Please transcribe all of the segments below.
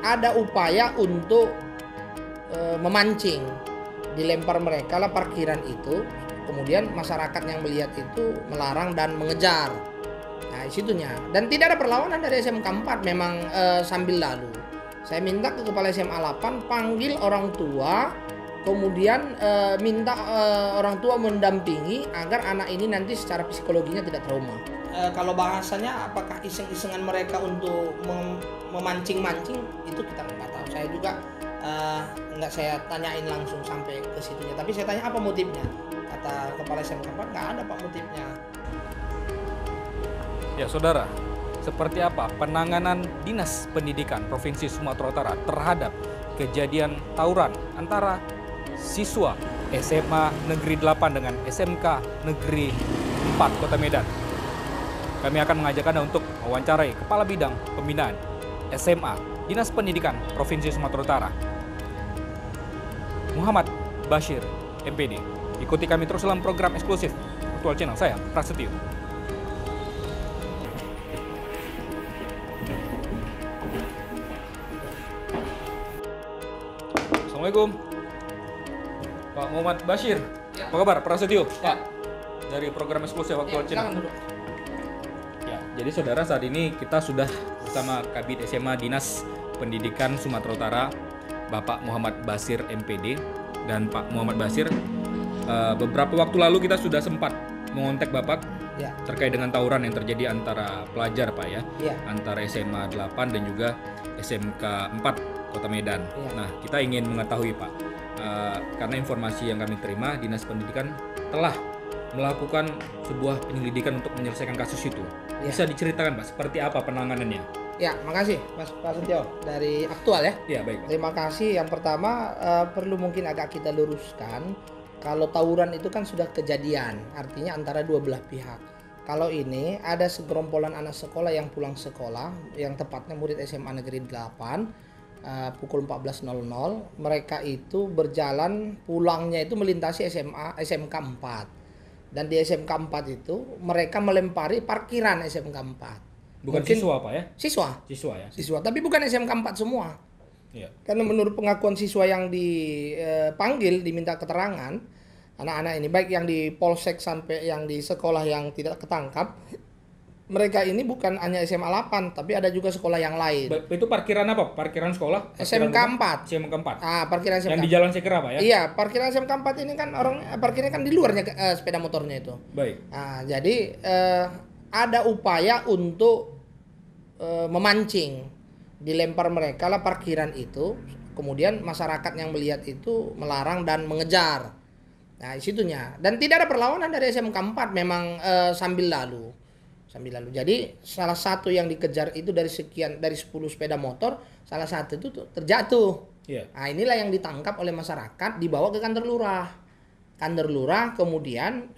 ada upaya untuk memancing, dilempar mereka lah parkiran itu, kemudian masyarakat yang melihat itu melarang dan mengejar. Nah, situnya. Dan tidak ada perlawanan dari SMK 4, memang sambil lalu. Saya minta ke Kepala SMA 8 panggil orang tua, kemudian minta orang tua mendampingi agar anak ini nanti secara psikologinya tidak trauma. Kalau bahasanya apakah iseng-isengan mereka untuk memancing-mancing, itu kita nggak tahu. Saya juga nggak saya tanyain langsung sampai ke situnya, tapi saya tanya apa motifnya. Kata Kepala SMK 4, nggak ada Pak motifnya. Ya saudara, seperti apa penanganan Dinas Pendidikan Provinsi Sumatera Utara terhadap kejadian tawuran antara siswa SMA Negeri 8 dengan SMK Negeri 4 Kota Medan? Kami akan mengajak Anda untuk mewawancarai Kepala Bidang Pembinaan SMA Dinas Pendidikan Provinsi Sumatera Utara, Muhammad Bashir, MPD. Ikuti kami terus dalam program eksklusif virtual channel saya, Prasetyo. Assalamualaikum, Pak Muhammad Bashir. Ya. Apa kabar, Prasetyo? Ya. Pak, dari program eksklusif virtual Ya, channel. silakan duduk. Ya, jadi saudara, saat ini kita sudah bersama Kabid SMA Dinas Pendidikan Sumatera Utara, Bapak Muhammad Bashir MPD. Dan Pak Muhammad Bashir, beberapa waktu lalu kita sudah sempat mengontak Bapak Ya. terkait dengan tawuran yang terjadi antara pelajar, Pak ya, Ya. antara SMA 8 dan juga SMK 4 Kota Medan. Ya. Nah, kita ingin mengetahui Pak, karena informasi yang kami terima, Dinas Pendidikan telah melakukan sebuah penyelidikan untuk menyelesaikan kasus itu. Ya. Bisa diceritakan Pak, seperti apa penanganannya? Ya, makasih Mas Prasetyo dari Aktual ya. Ya, baik Pak. Terima kasih. Yang pertama perlu mungkin agak kita luruskan, kalau tawuran itu kan sudah kejadian, artinya antara dua belah pihak. Kalau ini ada segerombolan anak sekolah yang pulang sekolah, yang tepatnya murid SMA Negeri 8, pukul 14.00, mereka itu berjalan pulangnya itu melintasi SMK 4. Dan di SMK 4 itu mereka melempari parkiran SMK 4. Bukan Mungkin siswa Pak ya? Siswa. Siswa ya? Siswa, tapi bukan SMK 4 semua. Iya. Karena menurut pengakuan siswa yang dipanggil, diminta keterangan, anak-anak ini baik yang di polsek sampai yang di sekolah yang tidak ketangkap, mereka ini bukan hanya SMA 8, tapi ada juga sekolah yang lain. Itu parkiran apa? Parkiran sekolah? SMK 4. SMK 4. Parkiran SMK. Yang di Jalan Sekera Pak ya? Iya, parkiran SMK 4 ini kan orang parkirnya kan di luarnya sepeda motornya itu. Baik. Jadi ada upaya untuk memancing, dilempar mereka lah parkiran itu, kemudian masyarakat yang melihat itu melarang dan mengejar. Nah, situnya. Dan tidak ada perlawanan dari SMK 4, memang sambil lalu. Jadi salah satu yang dikejar itu dari 10 sepeda motor, salah satu itu terjatuh. Iya. Nah, inilah yang ditangkap oleh masyarakat, dibawa ke kantor lurah. Kantor lurah kemudian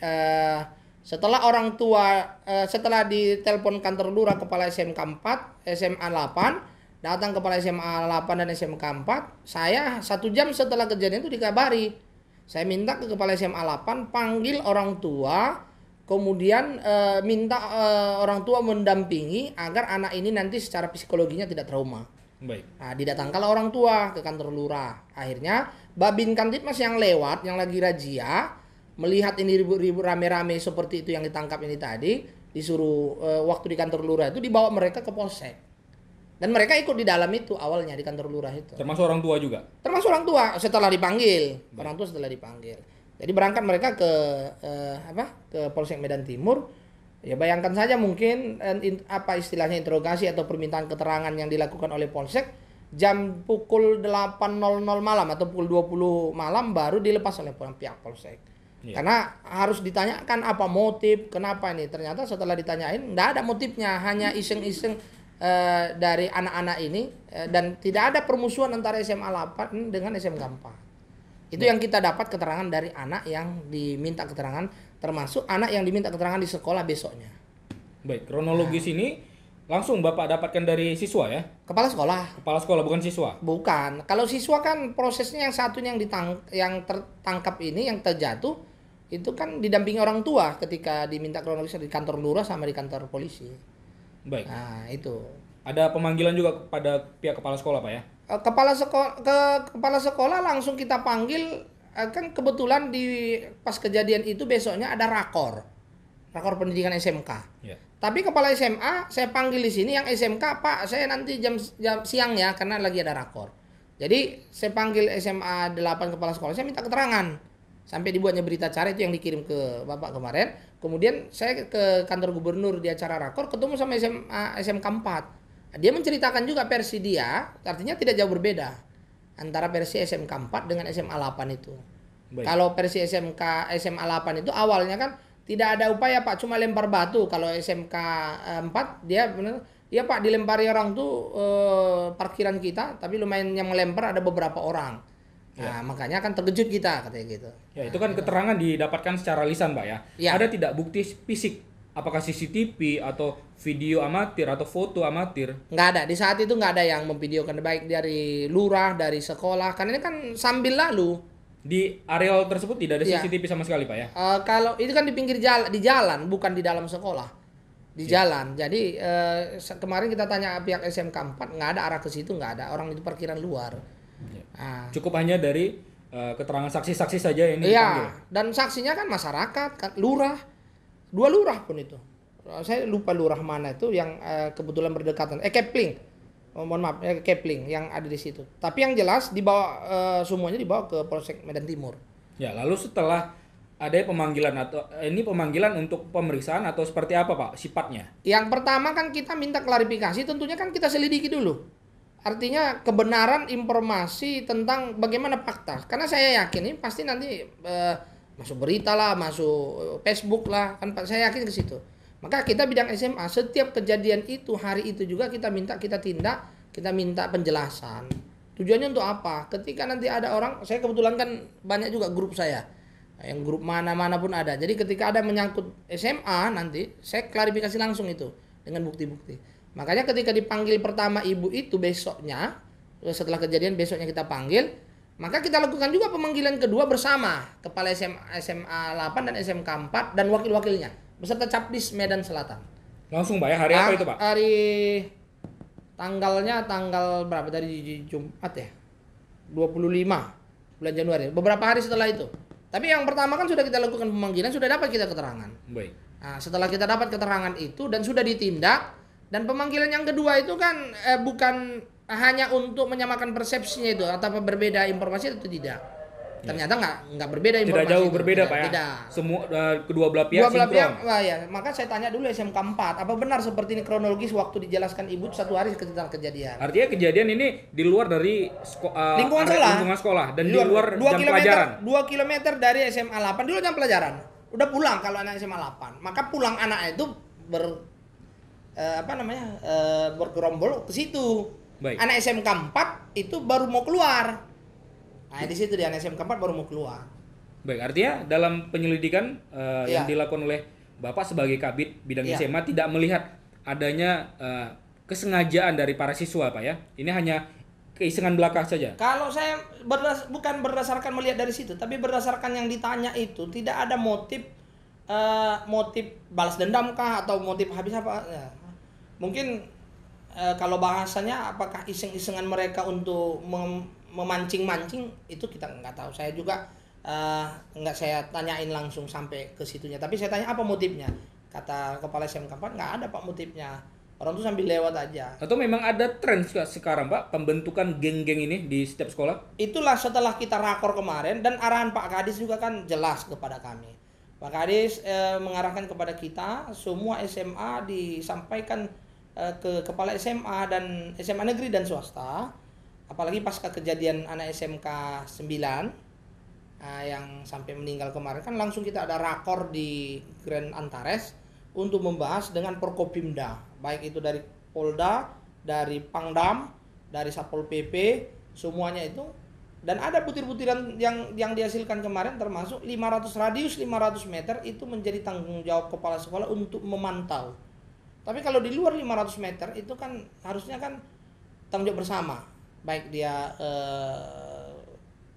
setelah orang tua setelah ditelepon kantor lurah, kepala SMK 4, SMA 8, datang kepala SMA 8 dan SMK 4, saya 1 jam setelah kejadian itu dikabari. Saya minta ke kepala SMA 8 panggil orang tua, kemudian minta orang tua mendampingi agar anak ini nanti secara psikologinya tidak trauma. Baik. Nah, didatangkanlah orang tua ke kantor lurah. Akhirnya Babin Kamtipmas yang lewat, yang lagi razia, melihat ini ribut-ribut rame-rame seperti itu yang ditangkap ini tadi, disuruh waktu di kantor lurah itu dibawa mereka ke polsek. Dan mereka ikut di dalam itu awalnya di kantor lurah itu. Termasuk orang tua juga? Termasuk orang tua setelah dipanggil. Orang tua setelah dipanggil. Jadi berangkat mereka ke ke Polsek Medan Timur. Ya bayangkan saja mungkin apa istilahnya interogasi atau permintaan keterangan yang dilakukan oleh Polsek jam pukul 8.00 malam atau pukul 20 malam baru dilepas oleh pihak Polsek. Ya. Karena harus ditanyakan apa motif, kenapa ini. Ternyata setelah ditanyain enggak ada motifnya, hanya iseng-iseng dari anak-anak ini dan tidak ada permusuhan antara SMA 8 dengan SMK 4. Itu yang kita dapat keterangan dari anak yang diminta keterangan, termasuk anak yang diminta keterangan di sekolah besoknya. Baik, kronologis ini langsung Bapak dapatkan dari siswa ya? Kepala sekolah. Kepala sekolah, bukan siswa? Bukan. Kalau siswa kan prosesnya yang satunya yang tertangkap ini, yang terjatuh, itu kan didampingi orang tua ketika diminta kronologisnya di kantor lurah sama di kantor polisi. Baik. Nah, itu. Ada pemanggilan juga kepada pihak kepala sekolah Pak ya? kepala sekolah langsung kita panggil. Kan kebetulan pas kejadian itu besoknya ada rakor pendidikan SMK. Yeah. Tapi kepala SMA saya panggil di sini, yang SMK Pak saya nanti jam siang ya karena lagi ada rakor. Jadi saya panggil SMA 8 kepala sekolah, saya minta keterangan sampai dibuatnya berita acara itu yang dikirim ke Bapak kemarin. Kemudian saya ke kantor gubernur di acara rakor ketemu sama SMK 4. Dia menceritakan juga versi dia, artinya tidak jauh berbeda antara versi SMK 4 dengan SMA 8 itu. Baik. Kalau versi SMA 8 itu awalnya kan tidak ada upaya Pak, cuma lempar batu. Kalau SMK 4 dia benar, ya Pak dilempari orang tuh parkiran kita, tapi lumayan yang melempar ada beberapa orang. Nah, makanya kan terkejut kita katanya gitu. Ya, itu kan keterangan didapatkan secara lisan, Pak ya. Ya. Ada tidak bukti fisik? Apakah CCTV atau video amatir atau foto amatir? Nggak ada. Di saat itu nggak ada yang memvideokan, baik dari lurah, dari sekolah. Karena ini kan sambil lalu. Di areal tersebut tidak ada CCTV sama sekali, Pak ya? Kalau itu kan di pinggir jalan, di jalan, bukan di dalam sekolah. Di jalan. Jadi kemarin kita tanya pihak SMK 4, nggak ada arah ke situ, nggak ada. Orang itu parkiran luar. Cukup hanya dari keterangan saksi-saksi saja ini dipanggil. Dan saksinya kan masyarakat, kan lurah. 2 lurah pun itu. Saya lupa lurah mana itu yang kebetulan berdekatan. Kepling. Mohon maaf, Kepling yang ada di situ. Tapi yang jelas dibawa semuanya dibawa ke Polsek Medan Timur. Ya, lalu setelah ada pemanggilan atau ini pemanggilan untuk pemeriksaan atau seperti apa Pak sifatnya? Yang pertama kan kita minta klarifikasi, tentunya kan kita selidiki dulu. Artinya kebenaran informasi tentang bagaimana fakta. Karena saya yakin ini pasti nanti masuk berita lah, masuk Facebook lah, kan saya yakin ke situ. Maka kita bidang SMA setiap kejadian itu hari itu juga kita tindak, kita minta penjelasan. Tujuannya untuk apa? Ketika nanti ada orang, saya kebetulan kan banyak juga grup saya. Yang grup mana-mana pun ada. Jadi ketika ada menyangkut SMA nanti saya klarifikasi langsung itu dengan bukti-bukti. Makanya ketika dipanggil pertama ibu itu besoknya, setelah kejadian besoknya kita panggil, maka kita lakukan juga pemanggilan kedua bersama kepala SMA 8 dan SMK 4 dan wakil-wakilnya beserta Capdis Medan Selatan. Langsung Pak ya, hari apa itu Pak? Hari tanggal berapa, dari Jumat ya? 25 bulan Januari. Beberapa hari setelah itu. Tapi yang pertama kan sudah kita lakukan pemanggilan, sudah dapat kita keterangan. Baik. Nah, setelah kita dapat keterangan itu dan sudah ditindak, dan pemanggilan yang kedua itu kan bukan hanya untuk menyamakan persepsinya itu atau berbeda informasi itu tidak. Ternyata nggak berbeda informasi. Tidak jauh itu. Berbeda Pak ya. Tidak. Semua kedua belah pihak sinkron. Ya, maka saya tanya dulu SMK 4, apa benar seperti ini kronologis waktu dijelaskan ibu 1 hari setelah kejadian? Artinya kejadian ini di luar dari lingkungan sekolah dan di luar jam pelajaran. 2 km dari SMA 8 dulu jam pelajaran. Udah pulang kalau anak SMA 8. Maka pulang anak itu bergerombol ke situ. Baik. Anak SMK 4 itu baru mau keluar. Nah, di situ dia anak SMK 4 baru mau keluar. Baik, artinya dalam penyelidikan yang dilakukan oleh Bapak sebagai Kabid bidang SMA tidak melihat adanya kesengajaan dari para siswa Pak ya. Ini hanya keisengan belaka saja. Kalau saya bukan berdasarkan melihat dari situ, tapi berdasarkan yang ditanya itu tidak ada motif balas dendam kah atau motif habis apa ya. Mungkin kalau bahasanya apakah iseng-isengan mereka untuk memancing-mancing itu kita nggak tahu. Saya juga nggak saya tanyain langsung sampai ke situnya. Tapi saya tanya apa motifnya. Kata kepala SMK 4 nggak ada Pak motifnya. Orang tuh sambil lewat aja. Atau memang ada tren sekarang Pak pembentukan geng-geng ini di setiap sekolah? Itulah setelah kita rakor kemarin dan arahan Pak Kadis juga kan jelas kepada kami. Pak Kadis mengarahkan kepada kita semua SMA disampaikan ke kepala SMA dan SMA negeri dan swasta, apalagi pasca kejadian anak SMK 9 yang sampai meninggal kemarin kan langsung kita ada rakor di Grand Antares untuk membahas dengan Forkopimda, baik itu dari Polda, dari Pangdam, dari Satpol PP, semuanya itu. Dan ada butir-butiran yang dihasilkan kemarin termasuk 500 meter itu menjadi tanggung jawab kepala sekolah untuk memantau. Tapi kalau di luar 500 meter itu kan harusnya kan tanggung jawab bersama, baik dia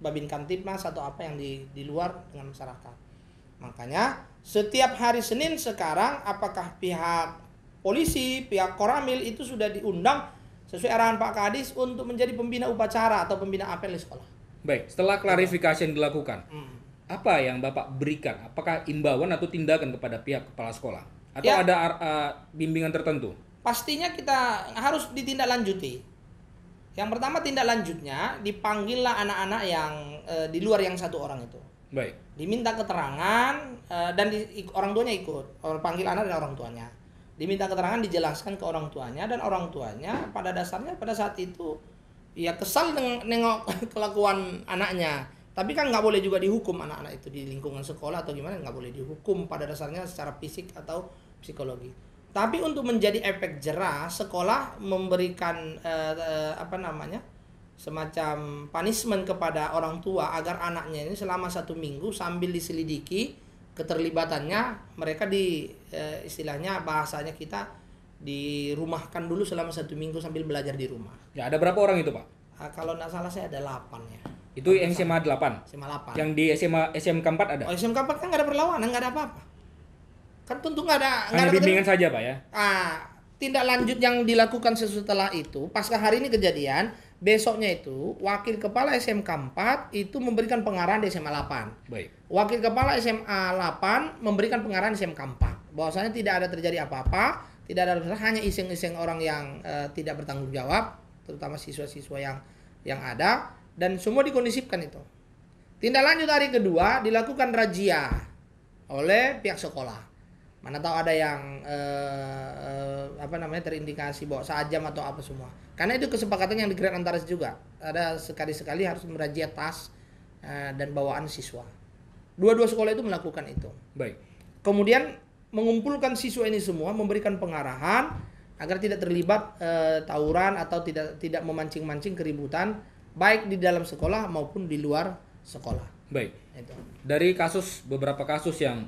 Babin Kamtipmas atau apa yang di luar dengan masyarakat. Makanya setiap hari Senin sekarang apakah pihak polisi, pihak Koramil itu sudah diundang sesuai arahan Pak Kadis untuk menjadi pembina upacara atau pembina apel di sekolah. Baik, setelah klarifikasi yang dilakukan, apa yang Bapak berikan? Apakah imbauan atau tindakan kepada pihak kepala sekolah? Atau Ya. ada bimbingan tertentu? Pastinya kita harus ditindaklanjuti. Yang pertama tindak lanjutnya dipanggillah anak-anak yang di luar yang 1 orang itu. Baik. Diminta keterangan dan orang tuanya ikut. Panggil anak dan orang tuanya. Diminta keterangan, dijelaskan ke orang tuanya, dan orang tuanya pada dasarnya pada saat itu ya kesal nengok kelakuan anaknya. Tapi kan nggak boleh juga dihukum anak-anak itu di lingkungan sekolah atau gimana, nggak boleh dihukum pada dasarnya secara fisik atau psikologi. Tapi untuk menjadi efek jerah, sekolah memberikan semacam punishment kepada orang tua agar anaknya ini selama 1 minggu sambil diselidiki keterlibatannya, mereka istilahnya bahasanya kita dirumahkan dulu selama 1 minggu sambil belajar di rumah. Ya, ada berapa orang itu, Pak? Kalau nggak salah saya ada 8 ya. Itu yang SMA 8. SMA 8. Yang di SMK 4 ada? Oh, SMK 4 kan nggak ada perlawanan, nggak ada apa-apa. Kan tentu nggak ada. Hanya bimbingan saja, Pak ya? Tindak lanjut yang dilakukan setelah itu, pasca hari ini kejadian, besoknya itu wakil kepala SMK 4 itu memberikan pengarahan di SMA 8. Baik. Wakil kepala SMA 8 memberikan pengarahan di SMK 4. Bahwasanya tidak ada terjadi apa-apa, tidak ada hanya iseng-iseng orang yang tidak bertanggung jawab, terutama siswa-siswa yang ada, dan semua dikondisipkan itu. Tindak lanjut hari kedua dilakukan razia oleh pihak sekolah. Mana tahu ada yang terindikasi bawa sajam atau apa semua. Karena itu kesepakatan yang digerak antara juga. Ada sekali-sekali harus merazia tas dan bawaan siswa. Dua-dua sekolah itu melakukan itu. Baik. Kemudian mengumpulkan siswa ini semua, memberikan pengarahan agar tidak terlibat tawuran atau tidak memancing-mancing keributan baik di dalam sekolah maupun di luar sekolah. Baik. Itu. Dari beberapa kasus yang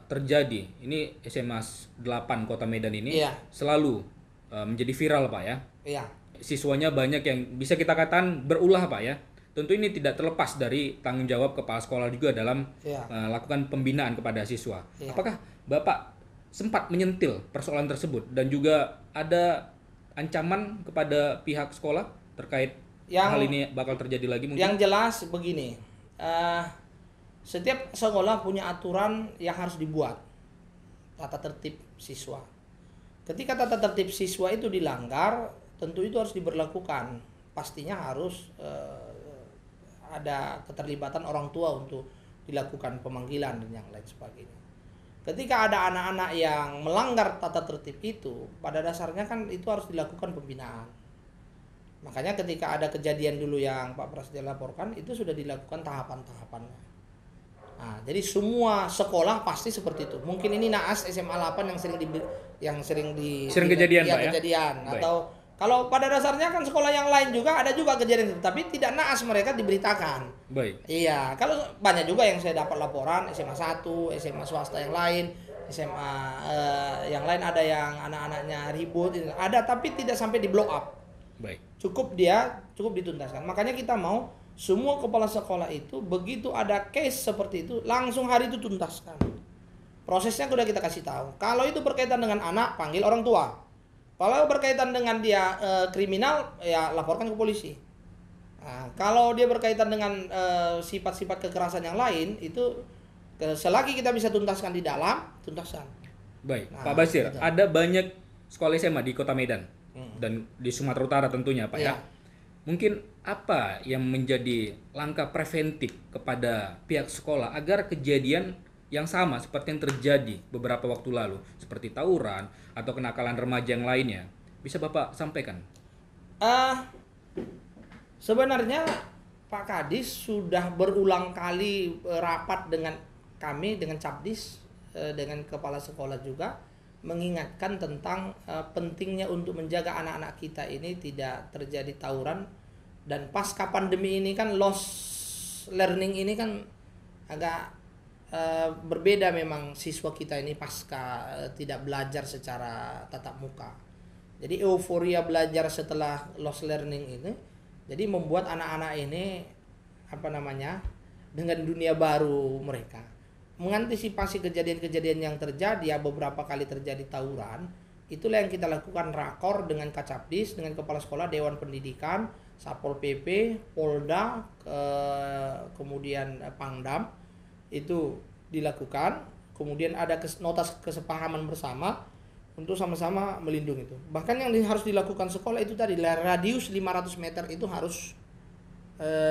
terjadi, ini SMA 8 Kota Medan ini Iya. selalu menjadi viral, Pak ya. Iya. Siswanya banyak yang bisa kita katakan berulah, Pak ya. Tentu ini tidak terlepas dari tanggung jawab kepala sekolah juga dalam melakukan pembinaan kepada siswa. Iya. Apakah Bapak sempat menyentil persoalan tersebut dan juga ada ancaman kepada pihak sekolah terkait hal ini bakal terjadi lagi mungkin? Yang jelas begini. Setiap sekolah punya aturan yang harus dibuat, tata tertib siswa. Ketika tata tertib siswa itu dilanggar, tentu itu harus diberlakukan. Pastinya harus ada keterlibatan orang tua untuk dilakukan pemanggilan dan yang lain sebagainya. Ketika ada anak-anak yang melanggar tata tertib itu, pada dasarnya kan itu harus dilakukan pembinaan. Makanya ketika ada kejadian dulu yang Pak Prasetyo laporkan, itu sudah dilakukan tahapan-tahapannya. Nah, jadi semua sekolah pasti seperti itu. Mungkin ini naas SMA 8 yang sering kejadian, Pak ya. Kejadian. Baik. Atau kalau pada dasarnya kan sekolah yang lain juga ada juga kejadian itu, tapi tidak naas mereka diberitakan. Baik. Iya, kalau banyak juga yang saya dapat laporan SMA 1, SMA swasta yang lain, SMA yang lain ada yang anak-anaknya ribut, ada tapi tidak sampai di blow up. Baik. Cukup dituntaskan. Makanya kita mau semua kepala sekolah itu begitu ada case seperti itu langsung hari itu tuntaskan. Prosesnya sudah kita kasih tahu. Kalau itu berkaitan dengan anak, panggil orang tua. Kalau berkaitan dengan dia kriminal, ya laporkan ke polisi. Nah, kalau dia berkaitan dengan sifat-sifat kekerasan yang lain, itu selagi kita bisa tuntaskan di dalam, tuntaskan. Baik, Nah, Pak Basir, gitu. ada banyak sekolah SMA di Kota Medan dan di Sumatera Utara tentunya, Pak ya. Iya. Mungkin apa yang menjadi langkah preventif kepada pihak sekolah agar kejadian yang sama seperti yang terjadi beberapa waktu lalu, seperti tawuran atau kenakalan remaja yang lainnya, bisa Bapak sampaikan? Sebenarnya Pak Kadis sudah berulang kali rapat dengan kami, dengan Capdis, dengan kepala sekolah juga, mengingatkan tentang pentingnya untuk menjaga anak-anak kita ini tidak terjadi tawuran. Dan pasca pandemi ini kan lost learning ini kan agak berbeda memang siswa kita ini pasca tidak belajar secara tatap muka. Jadi euforia belajar setelah lost learning ini jadi membuat anak-anak ini dengan dunia baru mereka. Mengantisipasi kejadian-kejadian yang terjadi, ya beberapa kali terjadi tawuran, itulah yang kita lakukan rakor dengan Kacapdis, dengan Kepala Sekolah, Dewan Pendidikan, Satpol PP, Polda, kemudian Pangdam, itu dilakukan. Kemudian ada nota kesepahaman bersama untuk sama-sama melindungi itu. Bahkan yang harus dilakukan sekolah itu tadi, radius 500 meter itu harus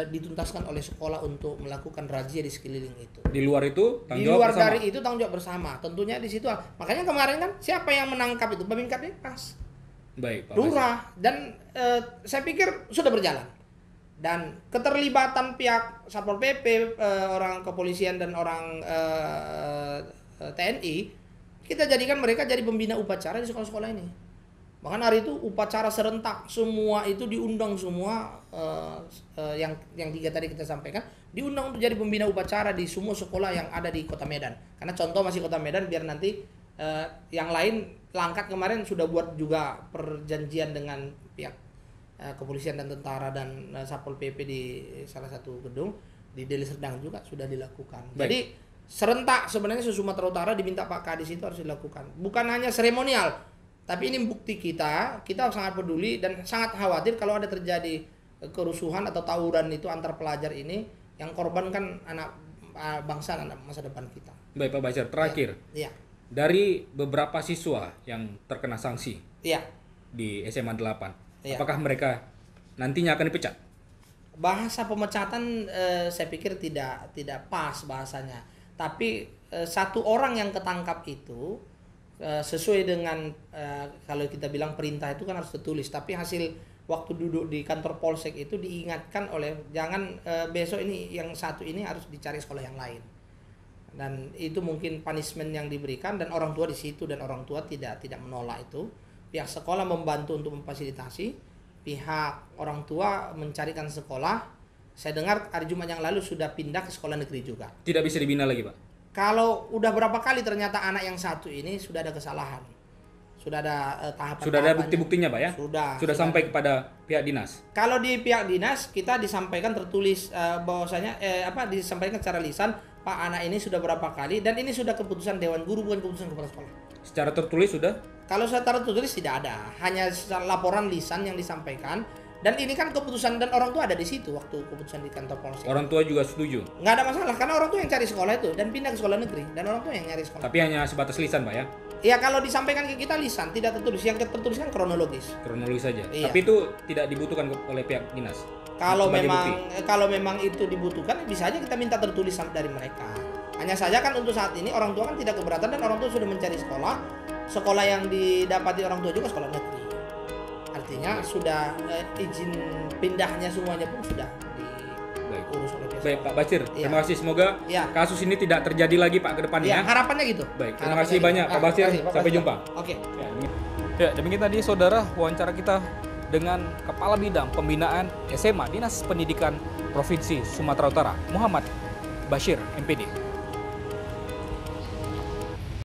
dituntaskan oleh sekolah untuk melakukan razia di sekeliling itu. Di luar itu tanggung jawab bersama. Dari itu tanggung jawab bersama. Tentunya di situ. Makanya kemarin kan siapa yang menangkap itu? Babin Kapolres. Baik, Pak Lurah. Dan saya pikir sudah berjalan. Dan keterlibatan pihak Satpol PP, orang kepolisian dan orang TNI, kita jadikan mereka jadi pembina upacara di sekolah-sekolah ini. Bahkan hari itu upacara serentak, semua itu diundang semua, yang 3 tadi kita sampaikan, diundang untuk jadi pembina upacara di semua sekolah yang ada di Kota Medan. Karena contoh masih Kota Medan, biar nanti yang lain, Langkat kemarin sudah buat juga perjanjian dengan pihak kepolisian dan tentara dan Satpol PP di salah satu gedung, di Deli Serdang juga sudah dilakukan. Baik. Jadi serentak sebenarnya se-Sumatera Utara diminta Pak Kadis itu harus dilakukan. Bukan hanya seremonial, tapi ini bukti kita sangat peduli dan sangat khawatir kalau ada terjadi kerusuhan atau tawuran itu antar pelajar ini, yang korban kan anak bangsa, anak masa depan kita. Baik Pak Bashir, terakhir. Iya. Dari beberapa siswa yang terkena sanksi di SMA 8, apakah mereka nantinya akan dipecat? Bahasa pemecatan saya pikir tidak pas bahasanya. Tapi satu orang yang ketangkap itu sesuai dengan kalau kita bilang perintah itu kan harus tertulis, tapi hasil waktu duduk di kantor polsek itu diingatkan oleh jangan besok ini yang satu ini harus dicari sekolah yang lain, dan itu mungkin punishment yang diberikan, dan orang tua di situ, dan orang tua tidak menolak itu. Pihak sekolah membantu untuk memfasilitasi, pihak orang tua mencarikan sekolah. Saya dengar hari Jumat yang lalu sudah pindah ke sekolah negeri juga. Tidak bisa dibina lagi, Pak? Kalau udah berapa kali ternyata anak yang satu ini sudah ada kesalahan, sudah ada tahapan. Sudah ada bukti-buktinya, Pak ya? Sudah sampai kepada pihak dinas. Kalau di pihak dinas kita disampaikan tertulis bahwasanya disampaikan secara lisan, Pak, anak ini sudah berapa kali, dan ini sudah keputusan Dewan Guru, bukan keputusan kepala sekolah. Secara tertulis sudah? Kalau secara tertulis tidak ada, hanya laporan lisan yang disampaikan. Dan ini kan keputusan, dan orang tua ada di situ waktu keputusan di kantor polsek. Orang tua juga setuju? Nggak ada masalah, karena orang tua yang cari sekolah itu dan pindah ke sekolah negeri, dan orang tua yang nyari sekolah. Tapi hanya sebatas lisan, Pak ya? Ya, kalau disampaikan ke kita lisan, tidak tertulis. Yang tertulis kan kronologis. Kronologis saja. Iya. Tapi itu tidak dibutuhkan oleh pihak dinas. Kalau memang itu dibutuhkan, bisa aja kita minta tertulis dari mereka. Hanya saja kan untuk saat ini orang tua kan tidak keberatan, dan orang tua sudah mencari sekolah yang didapati orang tua juga sekolah negeri. Artinya sudah izin pindahnya semuanya pun sudah diurus oleh pihak. Baik Pak Bashir, terima kasih, semoga kasus ini tidak terjadi lagi Pak ke depannya. Harapannya gitu. Baik, terima kasih banyak Pak Bashir. Sampai jumpa. Oke. Ya, demikian tadi saudara wawancara kita dengan Kepala Bidang Pembinaan SMA Dinas Pendidikan Provinsi Sumatera Utara, Muhammad Bashir, MPD.